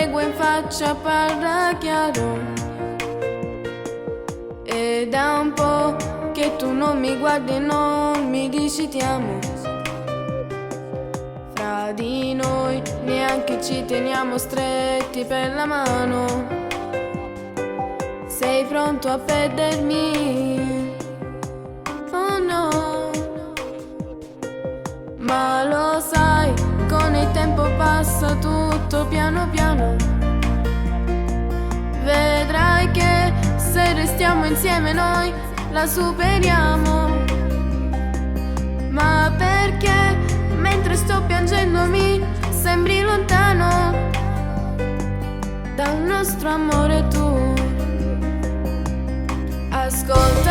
tregua in faccia, parla chiaro. E da un po' che tu non mi guardi e non mi dici ti amo. Fra di noi neanche ci teniamo stretti per la mano. Sei pronto a perdermi? Oh no. Ma lo sai, con il tempo passa tutto piano piano. Vedrai che se restiamo insieme noi la superiamo. Ma perché mentre sto piangendo mi sembri lontano dal nostro amore tu? Ascolta